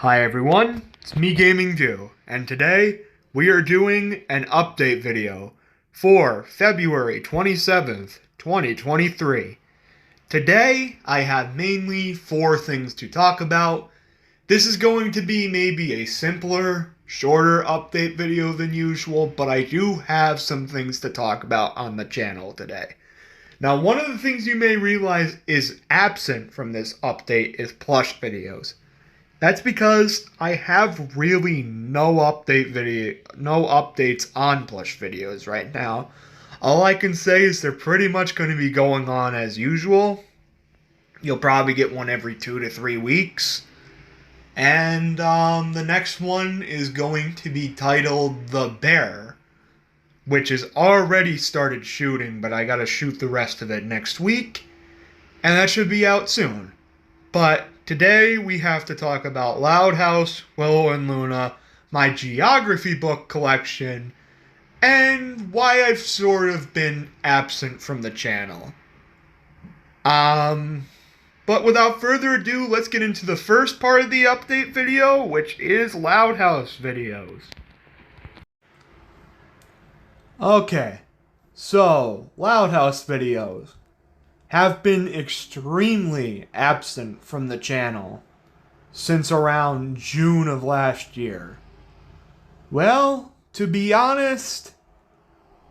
Hi everyone, it's me Gaming Jew, and today we are doing an update video for February 27th, 2023. Today I have mainly four things to talk about. This is going to be maybe a simpler, shorter update video than usual, but I do have some things to talk about on the channel today. Now, one of the things you may realize is absent from this update is plush videos. That's because I have really no updates on plush videos right now. All I can say is they're pretty much going to be going on as usual. You'll probably get one every 2 to 3 weeks. And the next one is going to be titled The Bear, which has already started shooting, but I gotta shoot the rest of it next week. And that should be out soon. But today we have to talk about Loud House, Willow and Luna, my geography book collection, and why I've sort of been absent from the channel. But without further ado, let's get into the first part of the update video, which is Loud House videos. Okay, so Loud House videos have been extremely absent from the channel since around June of last year. Well, to be honest,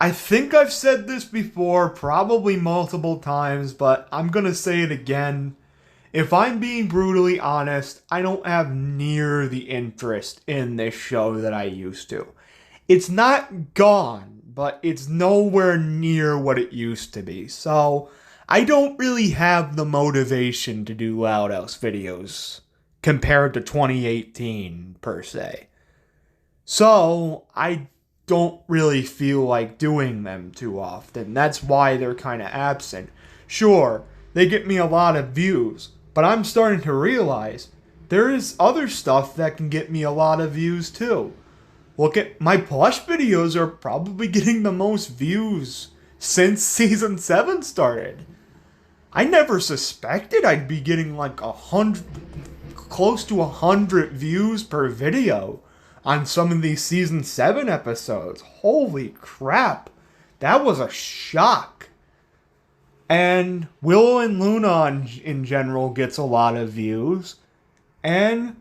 I think I've said this before, probably multiple times, but I'm gonna say it again. If I'm being brutally honest, I don't have near the interest in this show that I used to. It's not gone, but it's nowhere near what it used to be. So I don't really have the motivation to do Loud House videos compared to 2018 per se. So I don't really feel like doing them too often. That's why they're kind of absent. Sure, they get me a lot of views, but I'm starting to realize there is other stuff that can get me a lot of views too. Look at my plush videos are probably getting the most views since season 7 started. I never suspected I'd be getting like close to 100 views per video on some of these season 7 episodes. Holy crap. That was a shock. And Willow and Luna in general gets a lot of views. And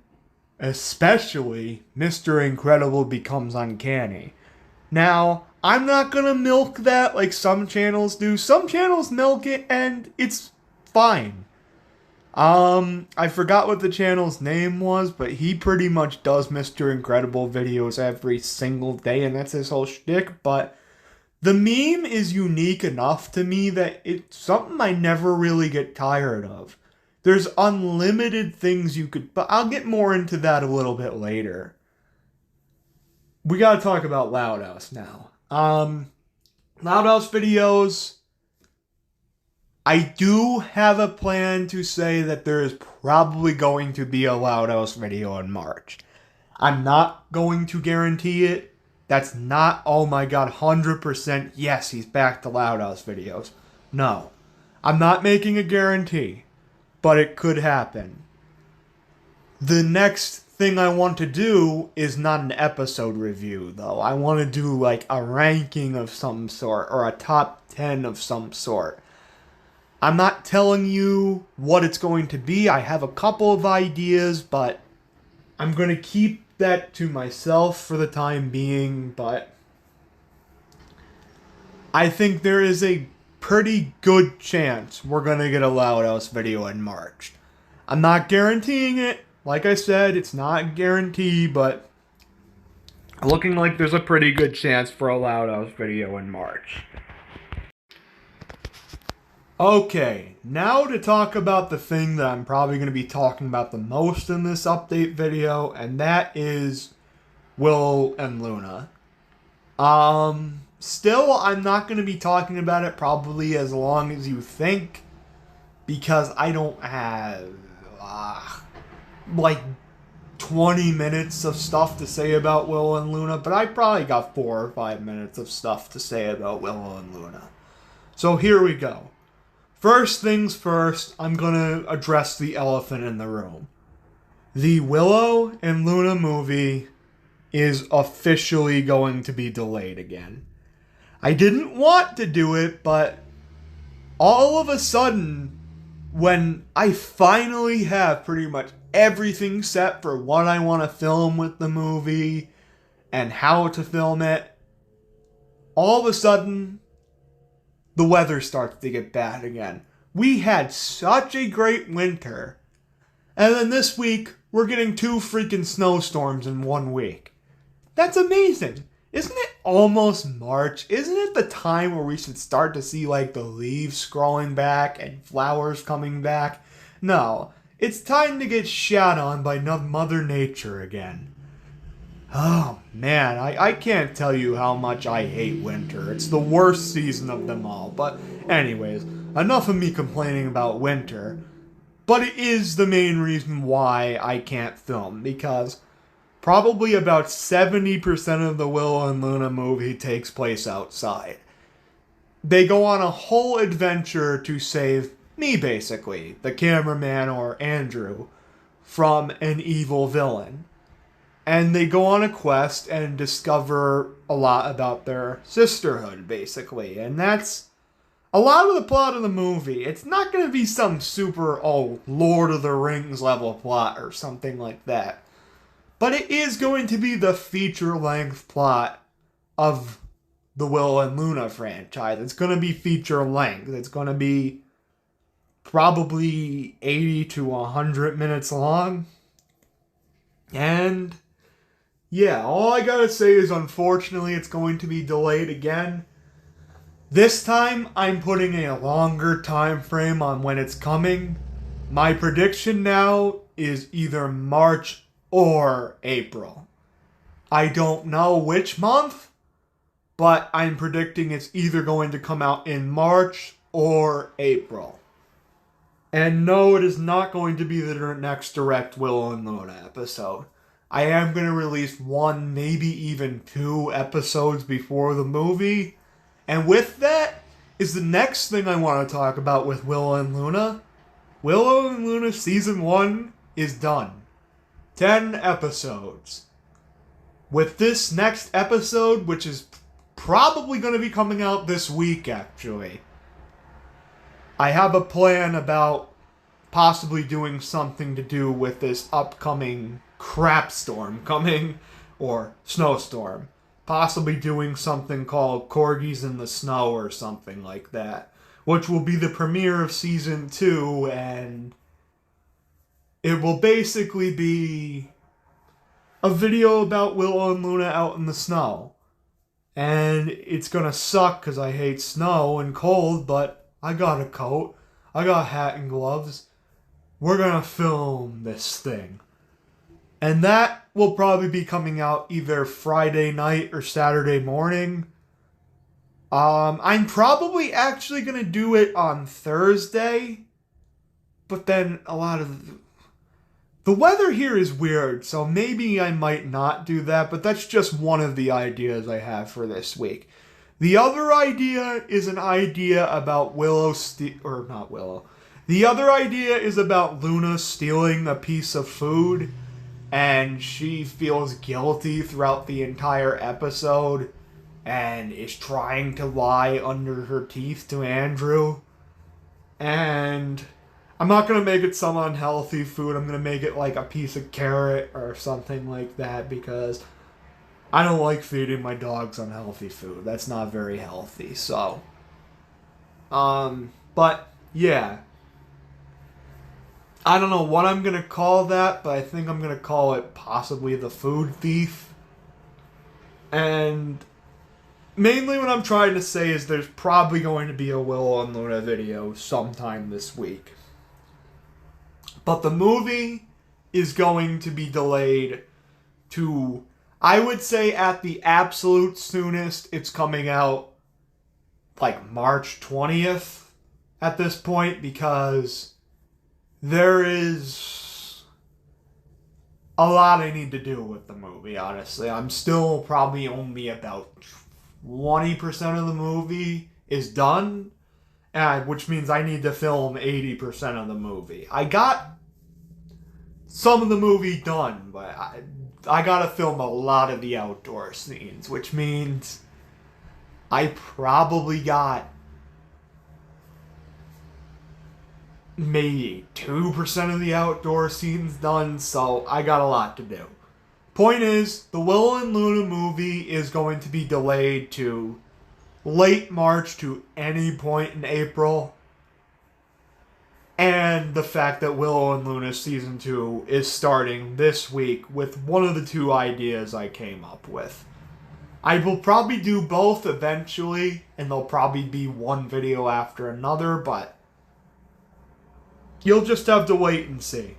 especially Mr. Incredible Becomes Uncanny. Now, I'm not gonna milk that like some channels do. Some channels milk it and it's fine. I forgot what the channel's name was, but he pretty much does Mr. Incredible videos every single day, and that's his whole shtick. But the meme is unique enough to me that it's something I never really get tired of. There's unlimited things you could, but I'll get more into that a little bit later. We gotta talk about Loud House now. Loud House videos, I do have a plan to say that there is probably going to be a Loud House video in March. I'm not going to guarantee it. That's not, oh my god, 100% yes, he's back to Loud House videos. No. I'm not making a guarantee, but it could happen. The next thing I want to do is not an episode review, though. I want to do like a ranking of some sort, or a top 10 of some sort. I'm not telling you what it's going to be. I have a couple of ideas, but I'm going to keep that to myself for the time being, but I think there is a pretty good chance we're going to get a Loud House video in March. I'm not guaranteeing it. Like I said, it's not a guarantee, but looking like there's a pretty good chance for a Loud House video in March. Okay, now to talk about the thing that I'm probably going to be talking about the most in this update video, and that is Willow and Luna. Still, I'm not going to be talking about it probably as long as you think, because I don't have, like 20 minutes of stuff to say about Willow and Luna, but I probably got 4 or 5 minutes of stuff to say about Willow and Luna. So here we go. First things first, I'm gonna address the elephant in the room. The Willow and Luna movie is officially going to be delayed again. I didn't want to do it, but all of a sudden, when I finally have pretty much everything set for what I want to film with the movie and how to film it, all of a sudden, the weather starts to get bad again. We had such a great winter, and then this week, we're getting 2 freaking snowstorms in 1 week. That's amazing. Isn't it almost March? Isn't it the time where we should start to see like the leaves scrolling back and flowers coming back? No, it's time to get shat on by Mother Nature again. Oh man, I can't tell you how much I hate winter. It's the worst season of them all. But anyways, enough of me complaining about winter. But it is the main reason why I can't film, because probably about 70% of the Willow and Luna movie takes place outside. They go on a whole adventure to save me, basically, the cameraman or Andrew, from an evil villain. And they go on a quest and discover a lot about their sisterhood, basically. And that's a lot of the plot of the movie. It's not going to be some super, Lord of the Rings level plot or something like that. But it is going to be the feature-length plot of the Willow and Luna franchise. It's going to be feature-length. It's going to be probably 80 to 100 minutes long. And yeah, all I gotta say is unfortunately it's going to be delayed again. This time I'm putting a longer time frame on when it's coming. My prediction now is either March or April. I don't know which month, but I'm predicting it's either going to come out in March or April. And no, it is not going to be the next direct Willow and Luna episode. I am going to release 1, maybe even 2 episodes before the movie. And with that is the next thing I want to talk about with Willow and Luna. Willow and Luna Season 1 is done. 10 episodes. With this next episode, which is probably going to be coming out this week, actually, I have a plan about possibly doing something to do with this upcoming crap storm coming, or snowstorm. Possibly doing something called Corgis in the Snow or something like that, which will be the premiere of Season 2, and it will basically be a video about Willow and Luna out in the snow. And it's gonna suck because I hate snow and cold, but I got a coat, I got a hat and gloves. We're gonna film this thing. And that will probably be coming out either Friday night or Saturday morning. I'm probably actually going to do it on Thursday. But then the weather here is weird, so maybe I might not do that. But that's just one of the ideas I have for this week. The other idea is an idea about The other idea is about Luna stealing a piece of food. And she feels guilty throughout the entire episode and is trying to lie under her teeth to Andrew. And I'm not going to make it some unhealthy food. I'm going to make it like a piece of carrot or something like that because I don't like feeding my dogs unhealthy food. That's not very healthy. So, but yeah. I don't know what I'm going to call that, but I think I'm going to call it possibly the food thief. And mainly what I'm trying to say is there's probably going to be a Willow and Luna video sometime this week. But the movie is going to be delayed to, I would say at the absolute soonest, it's coming out like March 20th at this point because there is a lot I need to do with the movie, honestly. I'm still probably only about 20% of the movie is done, which means I need to film 80% of the movie. I got some of the movie done, but I gotta film a lot of the outdoor scenes, which means I probably got maybe 2% of the outdoor scenes done, so I got a lot to do. Point is, the Willow and Luna movie is going to be delayed to late March to any point in April. And the fact that Willow and Luna Season 2 is starting this week with one of the two ideas I came up with. I will probably do both eventually, and they'll probably be one video after another, but you'll just have to wait and see.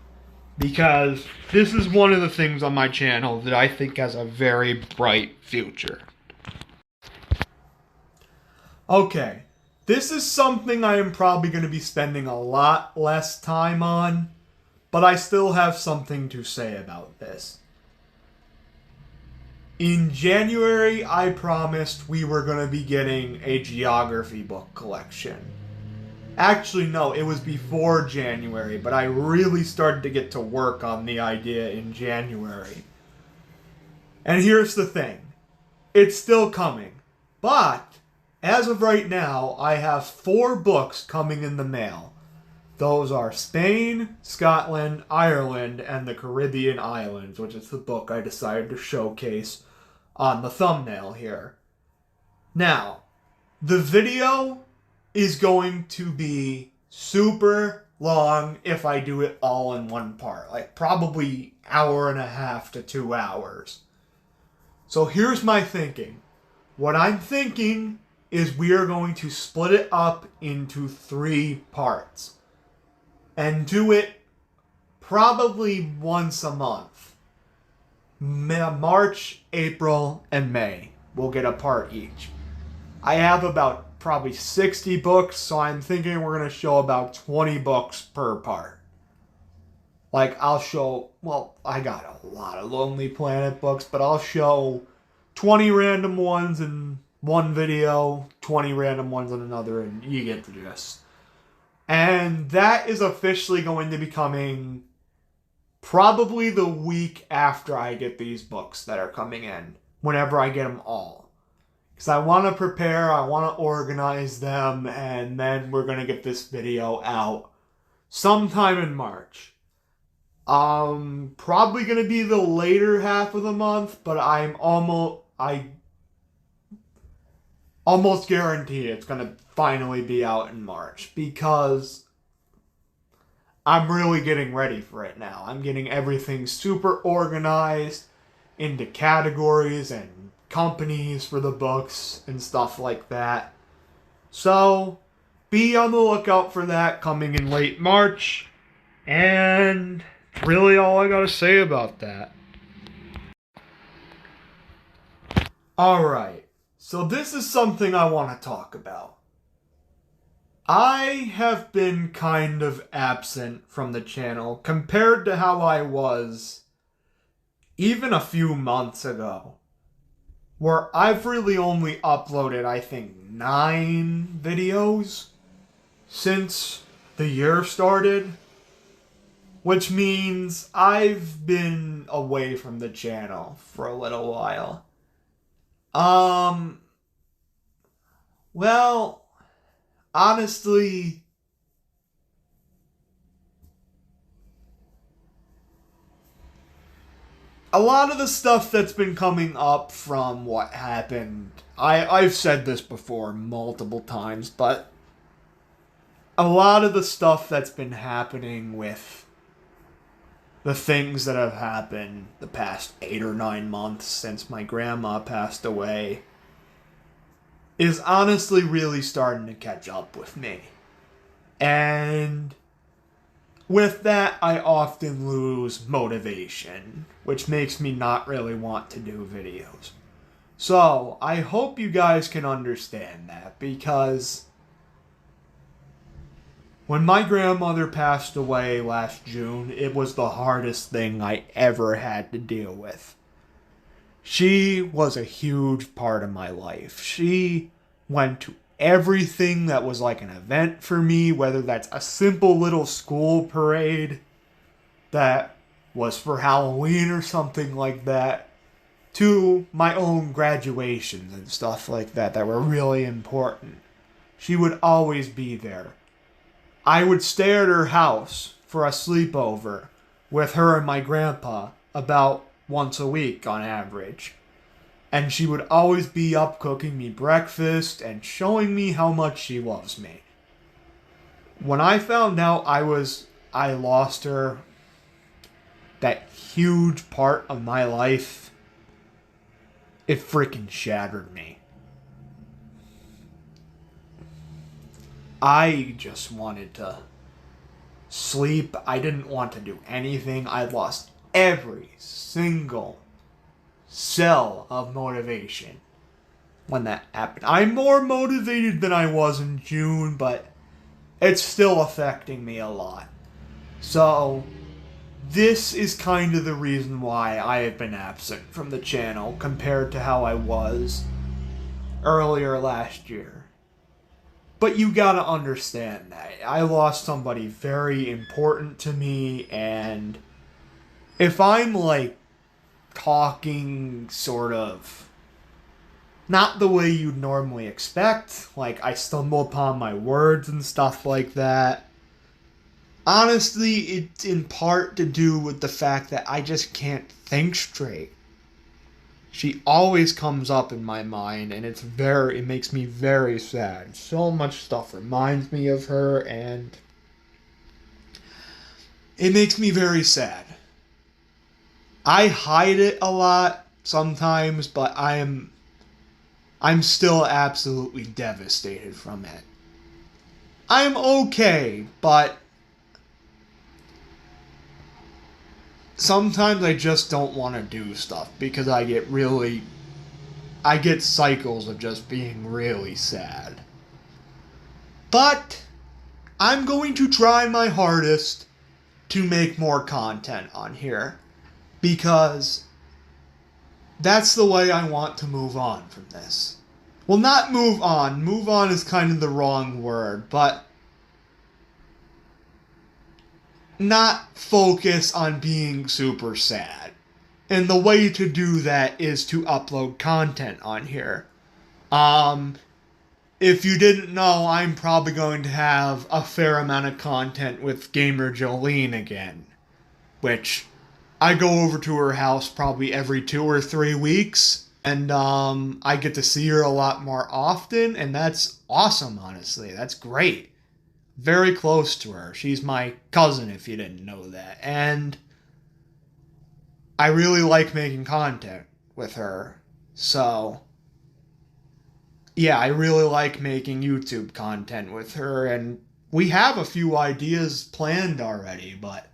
Because this is one of the things on my channel that I think has a very bright future. Okay, this is something I am probably going to be spending a lot less time on, but I still have something to say about this. In January, I promised we were going to be getting a geography book collection. Actually, no, it was before January, but I really started to get to work on the idea in January. And here's the thing. It's still coming. But, as of right now, I have 4 books coming in the mail. Those are Spain, Scotland, Ireland, and the Caribbean Islands, which is the book I decided to showcase on the thumbnail here. Now, the video is going to be super long if I do it all in one part. Like, probably 1.5 to 2 hours. So here's my thinking. What I'm thinking is we are going to split it up into 3 parts. And do it probably once a month. March, April, and May. We'll get a part each. I have about probably 60 books, so I'm thinking we're going to show about 20 books per part. Like, I'll show, well, I got a lot of Lonely Planet books, but I'll show 20 random ones in one video, 20 random ones in another, and you get the gist. And that is officially going to be coming probably the week after I get these books that are coming in, whenever I get them all. Because I want to prepare, I want to organize them, and then we're going to get this video out sometime in March. Probably going to be the later half of the month, but I almost guarantee it's going to finally be out in March, because I'm really getting ready for it now. I'm getting everything super organized into categories and companies for the books and stuff like that. So, be on the lookout for that coming in late March. And really all I gotta say about that. Alright, so this is something I want to talk about. I have been kind of absent from the channel compared to how I was even a few months ago, where I've really only uploaded, I think, 9 videos since the year started, which means I've been away from the channel for a little while. Well, honestly, a lot of the stuff that's been coming up from what happened, I've said this before multiple times, but a lot of the stuff that's been happening with the things that have happened the past 8 or 9 months since my grandma passed away is honestly really starting to catch up with me. And with that, I often lose motivation, which makes me not really want to do videos. So, I hope you guys can understand that, because when my grandmother passed away last June, it was the hardest thing I ever had to deal with. She was a huge part of my life. She went to everything that was like an event for me, whether that's a simple little school parade that was for Halloween or something like that, to my own graduations and stuff like that that were really important. She would always be there. I would stay at her house for a sleepover with her and my grandpa about once a week on average. And she would always be up cooking me breakfast and showing me how much she loves me. When I found out I lost her, that huge part of my life, it freaking shattered me. I just wanted to sleep. I didn't want to do anything. I lost every single cell of motivation when that happened. I'm more motivated than I was in June, but it's still affecting me a lot. So, this is kind of the reason why I have been absent from the channel compared to how I was earlier last year. But you gotta understand that I lost somebody very important to me, and if I'm like talking sort of not the way you'd normally expect, like I stumble upon my words and stuff like that, honestly, it's in part to do with the fact that I just can't think straight. She always comes up in my mind, and it makes me very sad. So much stuff reminds me of her, and it makes me very sad. I hide it a lot sometimes, but I'm still absolutely devastated from it. I'm okay, but sometimes I just don't want to do stuff because I get cycles of just being really sad. But I'm going to try my hardest to make more content on here, because that's the way I want to move on from this. Well, not move on. Move on is kind of the wrong word, but not focus on being super sad. And the way to do that is to upload content on here. If you didn't know, I'm probably going to have a fair amount of content with Gamer Jolene again, which I go over to her house probably every 2 or 3 weeks, and I get to see her a lot more often, and that's awesome, honestly. That's great. Very close to her. She's my cousin, if you didn't know that. And I really like making content with her. So, yeah, I really like making YouTube content with her. And we have a few ideas planned already, but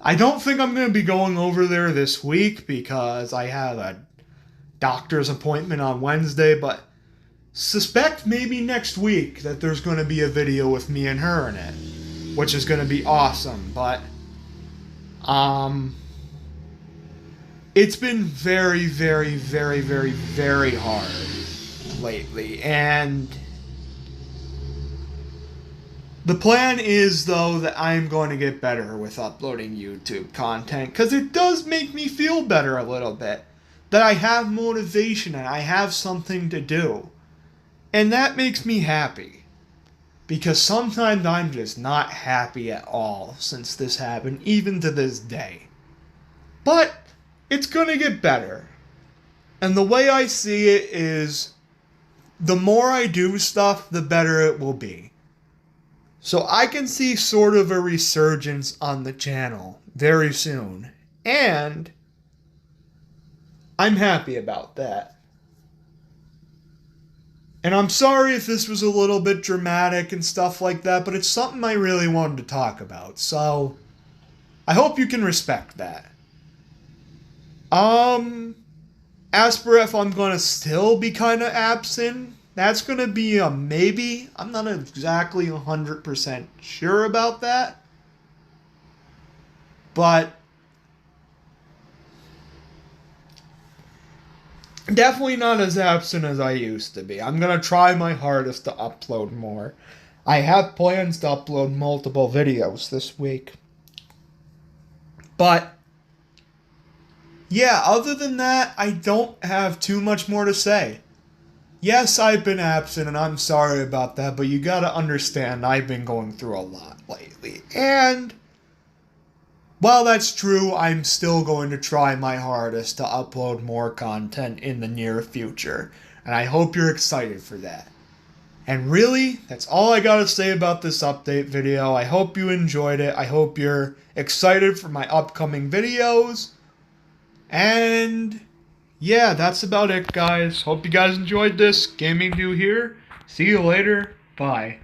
I don't think I'm going to be going over there this week because I have a doctor's appointment on Wednesday, but suspect maybe next week that there's going to be a video with me and her in it, which is going to be awesome. But it's been very, very, very, very, very hard lately, and the plan is, though, that I'm going to get better with uploading YouTube content, because it does make me feel better a little bit that I have motivation and I have something to do. And that makes me happy, because sometimes I'm just not happy at all since this happened, even to this day. But it's going to get better. And the way I see it is, the more I do stuff, the better it will be. So I can see sort of a resurgence on the channel very soon. And I'm happy about that. And I'm sorry if this was a little bit dramatic and stuff like that, but it's something I really wanted to talk about. So I hope you can respect that. As for if I'm going to still be kind of absent, that's going to be a maybe. I'm not exactly 100% sure about that. But definitely not as absent as I used to be. I'm going to try my hardest to upload more. I have plans to upload multiple videos this week. But Yeah, other than that, I don't have too much more to say. Yes, I've been absent and I'm sorry about that, but you gotta understand I've been going through a lot lately. And while that's true, I'm still going to try my hardest to upload more content in the near future. And I hope you're excited for that. And really, that's all I gotta say about this update video. I hope you enjoyed it. I hope you're excited for my upcoming videos. And yeah, that's about it, guys. Hope you guys enjoyed this. Gaming Do here. See you later. Bye.